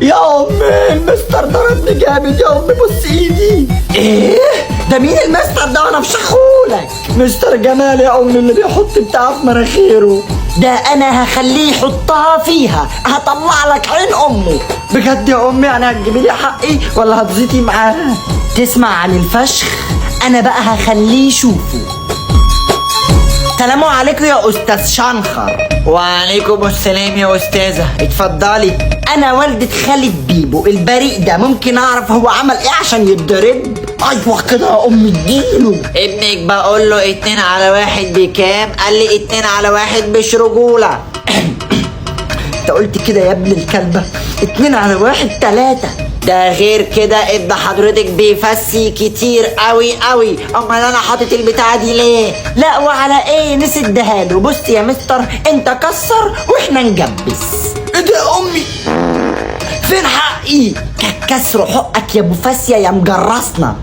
يا امي المستر ضربني جامد يا امي، بص ايدي. ايه ده؟ مين المستر ده وانا بشخولك؟ مستر جمال يا امي اللي بيحط بتاعه في مناخيره ده. انا هخليه يحطها فيها، هطلع لك عين امه. بجد يا امي؟ يعني هتجيبي لي حقي ولا هتزيتي معاه؟ تسمع عن الفشخ؟ انا بقى هخليه يشوفه. السلام عليكم يا استاذ شنخر. وعليكم السلام يا استاذة، اتفضلي. انا والدة خالد بيبو البريء ده، ممكن اعرف هو عمل ايه عشان يتضرب؟ ايوه كده يا امي اديله. ابنك بقول له 2×1 بكام؟ قال لي 2×1 مش رجولة. انت قلت كده يا ابن الكلبة. 2×1 3. ده غير كده ابن حضرتك بيفسي كتير قوي قوي. امال انا حاطط البتاعة دي ليه؟ لا وعلى ايه؟ نسيت اديهاله. بص يا مستر، انت كسر واحنا نجبس. ايه ده يا امي؟ فين حقي؟ كسر حقك يا ابو فاسية يا مجرسنا.